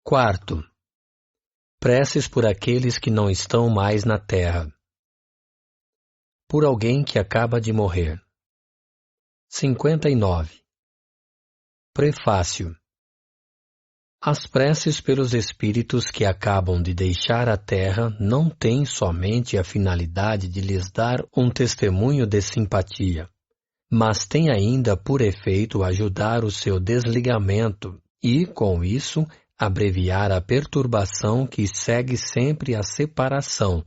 Quarto, preces por aqueles que não estão mais na terra. Por alguém que acaba de morrer. 59. Prefácio. As preces pelos espíritos que acabam de deixar a terra não têm somente a finalidade de lhes dar um testemunho de simpatia, mas têm ainda por efeito ajudar o seu desligamento e, com isso, abreviar a perturbação que segue sempre a separação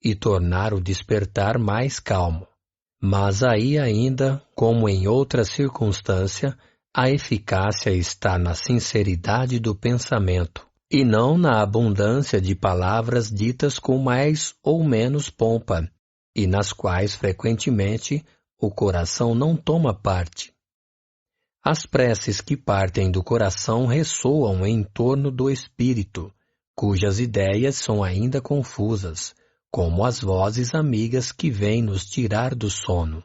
e tornar o despertar mais calmo. Mas aí ainda, como em outra circunstância, a eficácia está na sinceridade do pensamento, e não na abundância de palavras ditas com mais ou menos pompa, e nas quais frequentemente o coração não toma parte. As preces que partem do coração ressoam em torno do espírito, cujas ideias são ainda confusas, como as vozes amigas que vêm nos tirar do sono.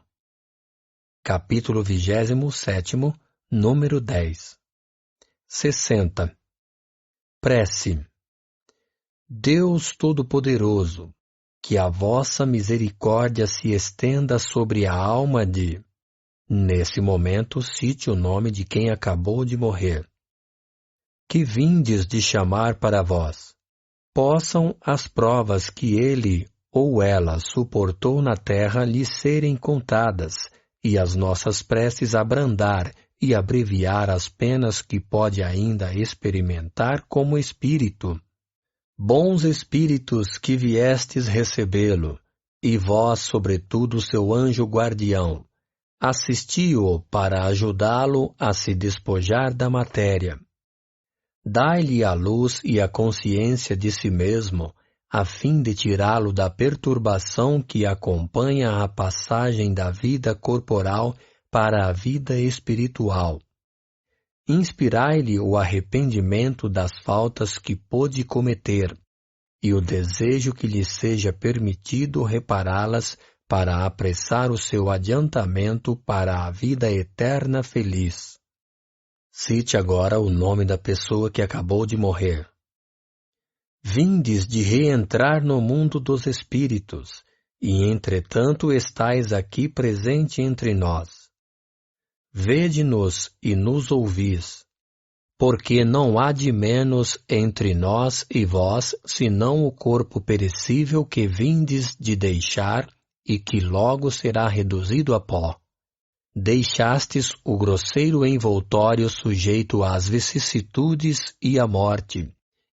Capítulo 27, número 10. 60. Prece. Deus Todo-Poderoso, que a vossa misericórdia se estenda sobre a alma de... Nesse momento, cite o nome de quem acabou de morrer. Que vindes de chamar para vós. Possam as provas que ele ou ela suportou na terra lhe serem contadas, e as nossas preces abrandar e abreviar as penas que pode ainda experimentar como espírito. Bons espíritos que viestes recebê-lo, e vós, sobretudo, seu anjo guardião, assisti-o para ajudá-lo a se despojar da matéria. Dai-lhe a luz e a consciência de si mesmo, a fim de tirá-lo da perturbação que acompanha a passagem da vida corporal para a vida espiritual. Inspirai-lhe o arrependimento das faltas que pôde cometer, e o desejo que lhe seja permitido repará-las para apressar o seu adiantamento para a vida eterna feliz. Cite agora o nome da pessoa que acabou de morrer. Vindes de reentrar no mundo dos espíritos, e entretanto estais aqui presente entre nós. Vede-nos e nos ouvis, porque não há de menos entre nós e vós, senão o corpo perecível que vindes de deixar e que logo será reduzido a pó. Deixastes o grosseiro envoltório sujeito às vicissitudes e à morte,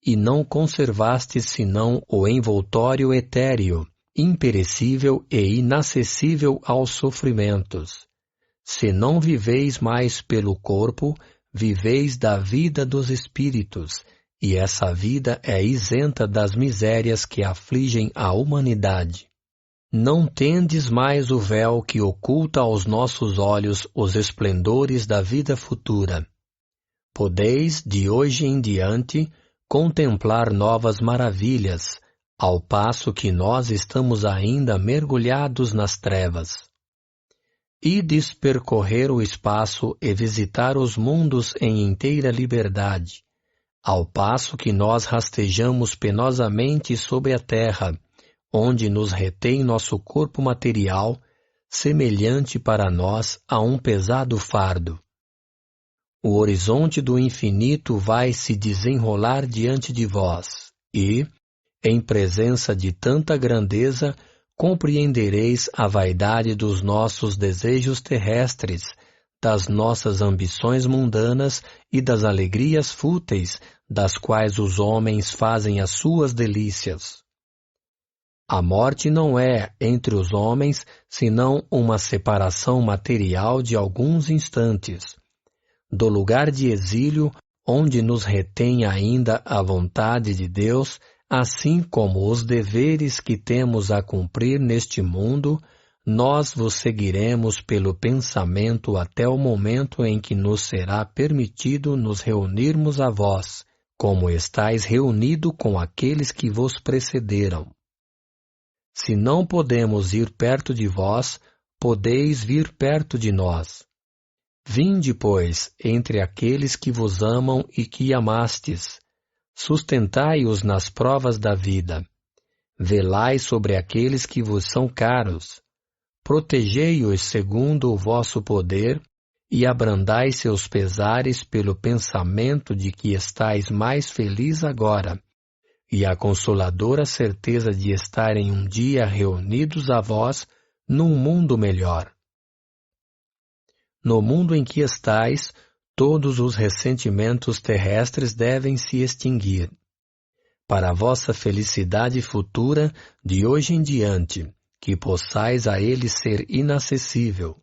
e não conservastes senão o envoltório etéreo, imperecível e inacessível aos sofrimentos. Se não viveis mais pelo corpo, viveis da vida dos espíritos, e essa vida é isenta das misérias que afligem a humanidade. Não tendes mais o véu que oculta aos nossos olhos os esplendores da vida futura. Podeis, de hoje em diante, contemplar novas maravilhas, ao passo que nós estamos ainda mergulhados nas trevas. Ides percorrer o espaço e visitar os mundos em inteira liberdade, ao passo que nós rastejamos penosamente sobre a terra, onde nos retém nosso corpo material, semelhante para nós a um pesado fardo. O horizonte do infinito vai se desenrolar diante de vós, e, em presença de tanta grandeza, compreendereis a vaidade dos nossos desejos terrestres, das nossas ambições mundanas e das alegrias fúteis, das quais os homens fazem as suas delícias. A morte não é, entre os homens, senão uma separação material de alguns instantes. Do lugar de exílio, onde nos retém ainda a vontade de Deus, assim como os deveres que temos a cumprir neste mundo, nós vos seguiremos pelo pensamento até o momento em que nos será permitido nos reunirmos a vós, como estáis reunido com aqueles que vos precederam. Se não podemos ir perto de vós, podeis vir perto de nós. Vinde, pois, entre aqueles que vos amam e que amastes. Sustentai-os nas provas da vida. Velai sobre aqueles que vos são caros. Protegei-os segundo o vosso poder e abrandai seus pesares pelo pensamento de que estais mais feliz agora, e a consoladora certeza de estarem um dia reunidos a vós num mundo melhor. No mundo em que estais, todos os ressentimentos terrestres devem se extinguir. Para a vossa felicidade futura, de hoje em diante, que possais a ele ser inacessível.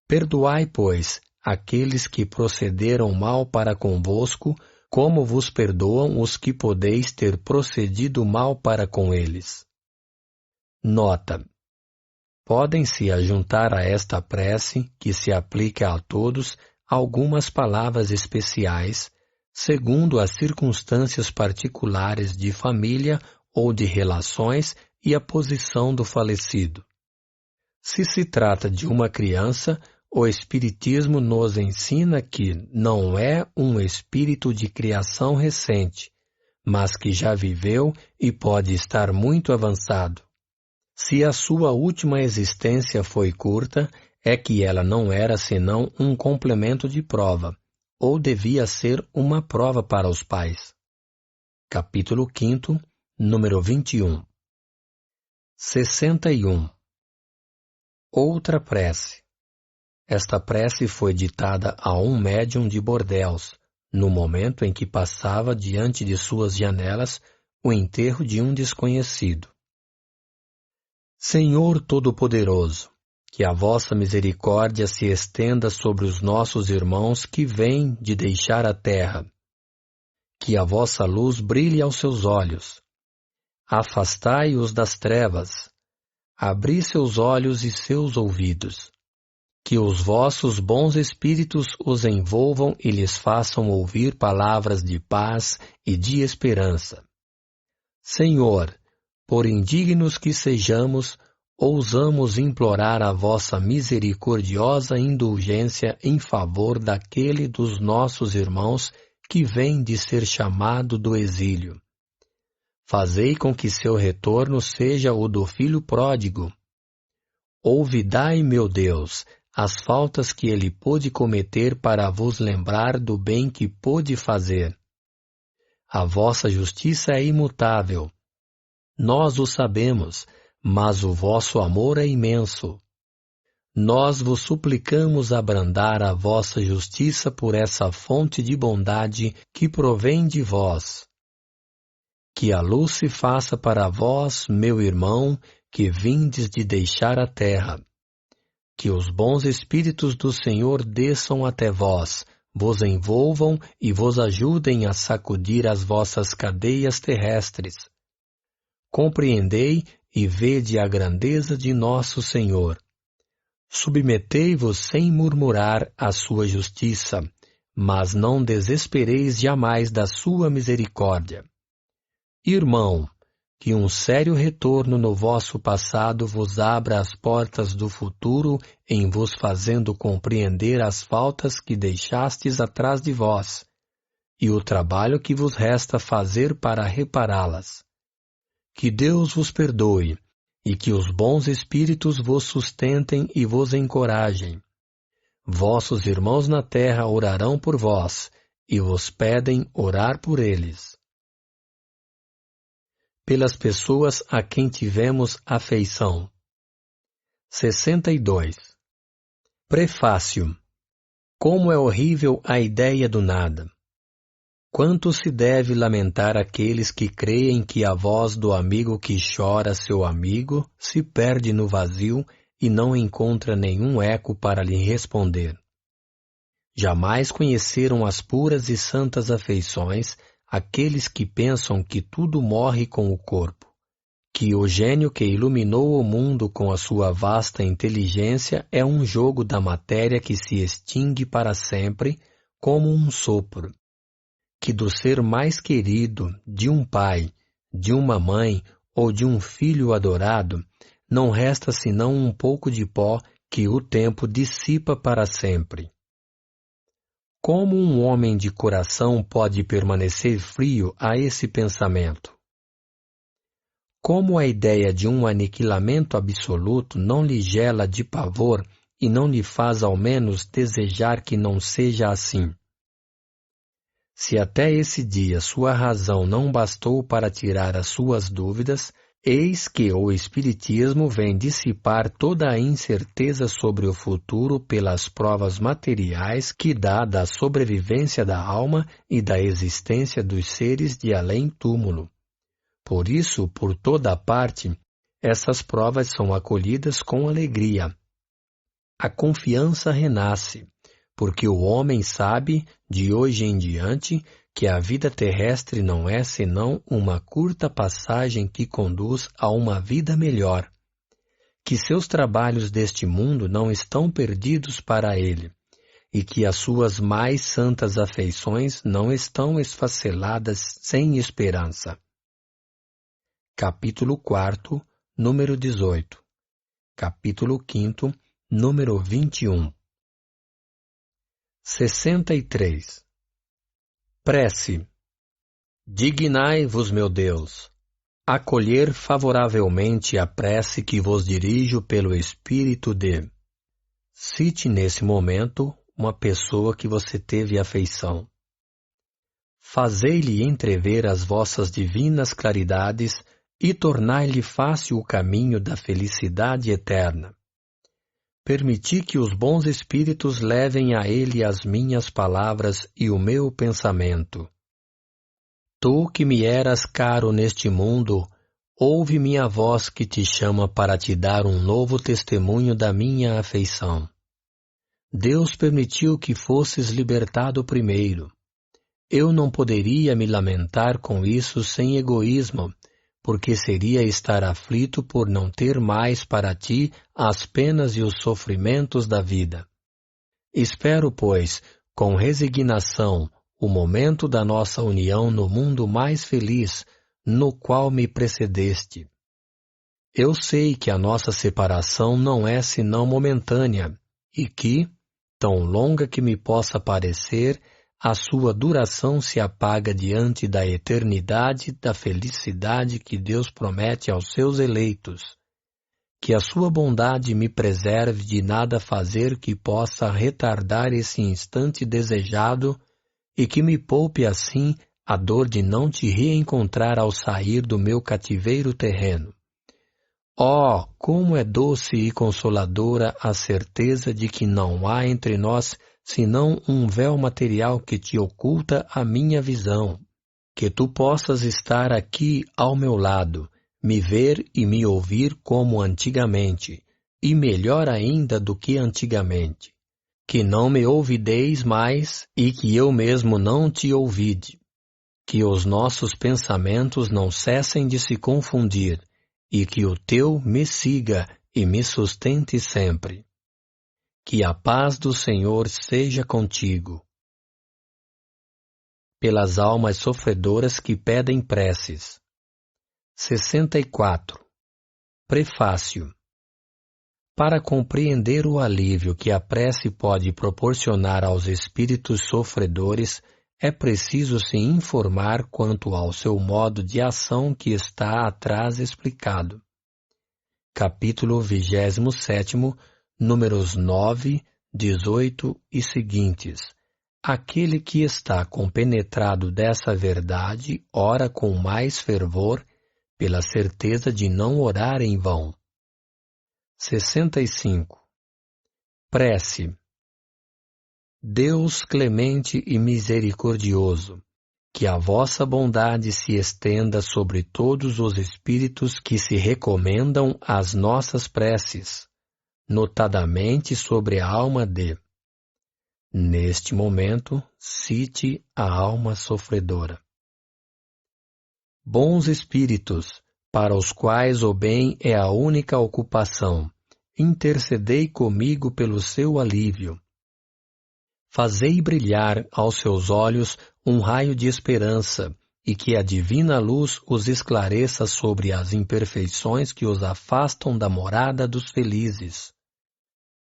Perdoai, pois, aqueles que procederam mal para convosco, como vos perdoam os que podeis ter procedido mal para com eles. Nota: podem-se ajuntar a esta prece, que se aplica a todos, algumas palavras especiais, segundo as circunstâncias particulares de família ou de relações e a posição do falecido. Se se trata de uma criança, o Espiritismo nos ensina que não é um espírito de criação recente, mas que já viveu e pode estar muito avançado. Se a sua última existência foi curta, é que ela não era senão um complemento de prova, ou devia ser uma prova para os pais. Capítulo 5, número 21. 61. Outra prece. Esta prece foi ditada a um médium de Bordeaux, no momento em que passava diante de suas janelas o enterro de um desconhecido. Senhor Todo-Poderoso, que a vossa misericórdia se estenda sobre os nossos irmãos que vêm de deixar a terra. Que a vossa luz brilhe aos seus olhos. Afastai-os das trevas. Abri seus olhos e seus ouvidos. Que os vossos bons espíritos os envolvam e lhes façam ouvir palavras de paz e de esperança. Senhor, por indignos que sejamos, ousamos implorar a vossa misericordiosa indulgência em favor daquele dos nossos irmãos que vem de ser chamado do exílio. Fazei com que seu retorno seja o do filho pródigo. Ouvidai, meu Deus, as faltas que ele pôde cometer para vos lembrar do bem que pôde fazer. A vossa justiça é imutável. Nós o sabemos, mas o vosso amor é imenso. Nós vos suplicamos abrandar a vossa justiça por essa fonte de bondade que provém de vós. Que a luz se faça para vós, meu irmão, que vindes de deixar a terra. Que os bons espíritos do Senhor desçam até vós, vos envolvam e vos ajudem a sacudir as vossas cadeias terrestres. Compreendei e vede a grandeza de nosso Senhor. Submetei-vos sem murmurar à sua justiça, mas não desespereis jamais da sua misericórdia. Irmão, que um sério retorno no vosso passado vos abra as portas do futuro em vos fazendo compreender as faltas que deixastes atrás de vós, e o trabalho que vos resta fazer para repará-las. Que Deus vos perdoe, e que os bons espíritos vos sustentem e vos encorajem. Vossos irmãos na terra orarão por vós, e vos pedem orar por eles. Pelas pessoas a quem tivemos afeição. 62. Prefácio. Como é horrível a ideia do nada! Quanto se deve lamentar aqueles que creem que a voz do amigo que chora seu amigo se perde no vazio e não encontra nenhum eco para lhe responder. Jamais conheceram as puras e santas afeições aqueles que pensam que tudo morre com o corpo, que o gênio que iluminou o mundo com a sua vasta inteligência é um jogo da matéria que se extingue para sempre como um sopro, que do ser mais querido, de um pai, de uma mãe ou de um filho adorado, não resta senão um pouco de pó que o tempo dissipa para sempre. Como um homem de coração pode permanecer frio a esse pensamento? Como a ideia de um aniquilamento absoluto não lhe gela de pavor e não lhe faz ao menos desejar que não seja assim? Se até esse dia sua razão não bastou para tirar as suas dúvidas, eis que o Espiritismo vem dissipar toda a incerteza sobre o futuro pelas provas materiais que dá da sobrevivência da alma e da existência dos seres de além-túmulo. Por isso, por toda a parte, essas provas são acolhidas com alegria. A confiança renasce, porque o homem sabe, de hoje em diante, que a vida terrestre não é senão uma curta passagem que conduz a uma vida melhor, que seus trabalhos deste mundo não estão perdidos para ele, e que as suas mais santas afeições não estão esfaceladas sem esperança. Capítulo 4, número 18. Capítulo 5, número 21. 63. Prece. Dignai-vos, meu Deus, acolher favoravelmente a prece que vos dirijo pelo Espírito de... Cite nesse momento uma pessoa que você teve afeição. Fazei-lhe entrever as vossas divinas claridades e tornai-lhe fácil o caminho da felicidade eterna. Permiti que os bons espíritos levem a ele as minhas palavras e o meu pensamento. Tu que me eras caro neste mundo, ouve minha voz que te chama para te dar um novo testemunho da minha afeição. Deus permitiu que fosses libertado primeiro. Eu não poderia me lamentar com isso sem egoísmo, porque seria estar aflito por não ter mais para ti as penas e os sofrimentos da vida. Espero, pois, com resignação, o momento da nossa união no mundo mais feliz, no qual me precedeste. Eu sei que a nossa separação não é senão momentânea, e que, tão longa que me possa parecer, a sua duração se apaga diante da eternidade da felicidade que Deus promete aos seus eleitos. Que a sua bondade me preserve de nada fazer que possa retardar esse instante desejado e que me poupe assim a dor de não te reencontrar ao sair do meu cativeiro terreno. Oh, como é doce e consoladora a certeza de que não há entre nós senão um véu material que te oculta a minha visão, que tu possas estar aqui ao meu lado, me ver e me ouvir como antigamente, e melhor ainda do que antigamente, que não me ouvideis mais e que eu mesmo não te ouvide, que os nossos pensamentos não cessem de se confundir, e que o teu me siga e me sustente sempre. Que a paz do Senhor seja contigo. Pelas almas sofredoras que pedem preces. 64. Prefácio. Para compreender o alívio que a prece pode proporcionar aos espíritos sofredores, é preciso se informar quanto ao seu modo de ação que está atrás explicado. Capítulo 27, números 9, 18 e seguintes. Aquele que está compenetrado dessa verdade ora com mais fervor, pela certeza de não orar em vão. 65. Prece. Deus clemente e misericordioso, que a vossa bondade se estenda sobre todos os espíritos que se recomendam às nossas preces, notadamente sobre a alma de... Neste momento, cite a alma sofredora. Bons espíritos, para os quais o bem é a única ocupação, intercedei comigo pelo seu alívio. Fazei brilhar aos seus olhos um raio de esperança, e que a divina luz os esclareça sobre as imperfeições que os afastam da morada dos felizes.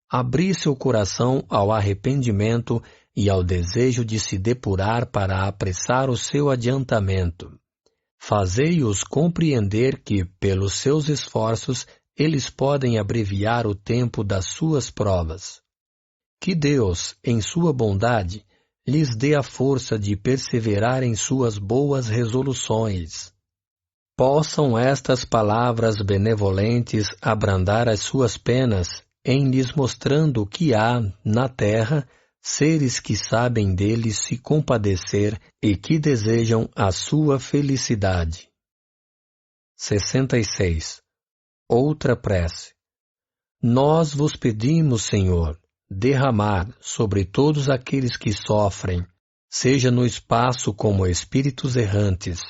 Abri seu coração ao arrependimento e ao desejo de se depurar para apressar o seu adiantamento. Fazei-os compreender que, pelos seus esforços, eles podem abreviar o tempo das suas provas. Que Deus, em sua bondade, lhes dê a força de perseverar em suas boas resoluções. Possam estas palavras benevolentes abrandar as suas penas, em lhes mostrando que há, na terra, seres que sabem deles se compadecer e que desejam a sua felicidade. 66. Outra prece. Nós vos pedimos, Senhor, derramar sobre todos aqueles que sofrem, seja no espaço como espíritos errantes,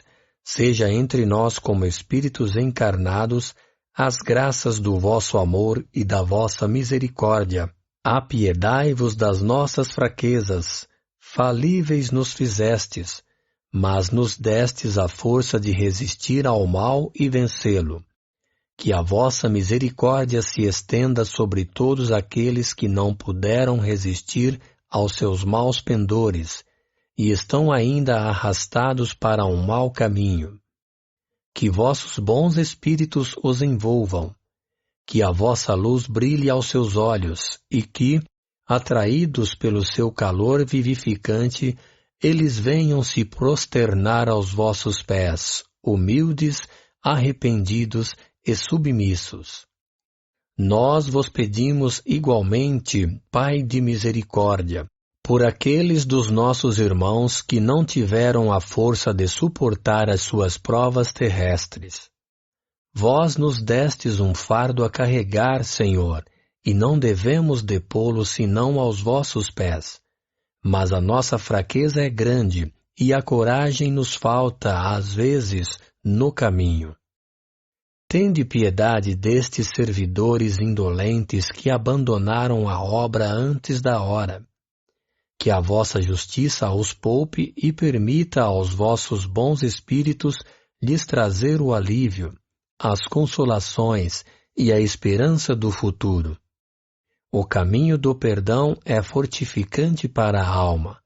seja entre nós como espíritos encarnados, as graças do vosso amor e da vossa misericórdia. Apiedai-vos das nossas fraquezas, falíveis nos fizestes, mas nos destes a força de resistir ao mal e vencê-lo. Que a vossa misericórdia se estenda sobre todos aqueles que não puderam resistir aos seus maus pendores e estão ainda arrastados para um mau caminho. Que vossos bons espíritos os envolvam, que a vossa luz brilhe aos seus olhos e que, atraídos pelo seu calor vivificante, eles venham se prosternar aos vossos pés, humildes, arrependidos e submissos. Nós vos pedimos igualmente, Pai de misericórdia, por aqueles dos nossos irmãos que não tiveram a força de suportar as suas provas terrestres. Vós nos destes um fardo a carregar, Senhor, e não devemos depô-lo senão aos vossos pés. Mas a nossa fraqueza é grande, e a coragem nos falta, às vezes, no caminho. Tende piedade destes servidores indolentes que abandonaram a obra antes da hora. Que a vossa justiça os poupe e permita aos vossos bons espíritos lhes trazer o alívio, as consolações e a esperança do futuro. O caminho do perdão é fortificante para a alma.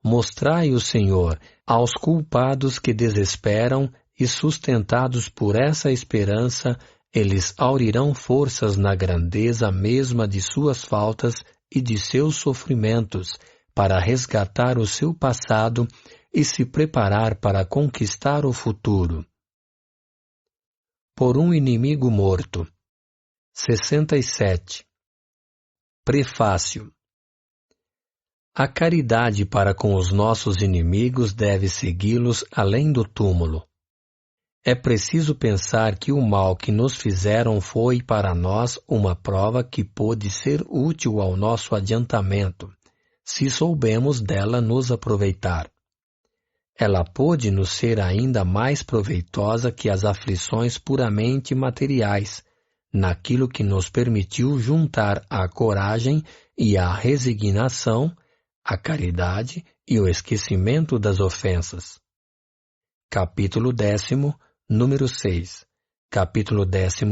Mostrai-o, Senhor, aos culpados que desesperam e, sustentados por essa esperança, eles aurirão forças na grandeza mesma de suas faltas e de seus sofrimentos, para resgatar o seu passado e se preparar para conquistar o futuro. Por um inimigo morto. 67. Prefácio. A caridade para com os nossos inimigos deve segui-los além do túmulo. É preciso pensar que o mal que nos fizeram foi para nós uma prova que pôde ser útil ao nosso adiantamento, se soubemos dela nos aproveitar. Ela pôde nos ser ainda mais proveitosa que as aflições puramente materiais, naquilo que nos permitiu juntar a coragem e a resignação, a caridade e o esquecimento das ofensas. Capítulo 10, número 6. Capítulo 12,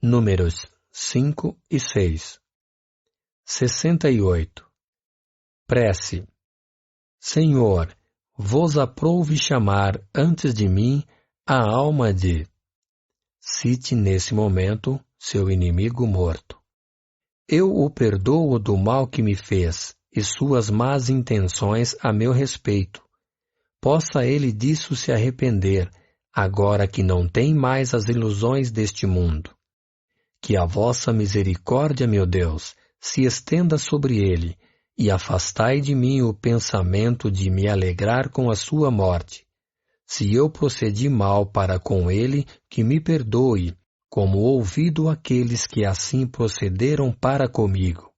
números 5 e 6. 68. Prece. Senhor, vos aprouve chamar antes de mim a alma de... Cite nesse momento seu inimigo morto. Eu o perdoo do mal que me fez e suas más intenções a meu respeito. Possa ele disso se arrepender, agora que não tem mais as ilusões deste mundo. Que a vossa misericórdia, meu Deus, se estenda sobre ele, e afastai de mim o pensamento de me alegrar com a sua morte. Se eu procedi mal para com ele, que me perdoe, como ouvido aqueles que assim procederam para comigo.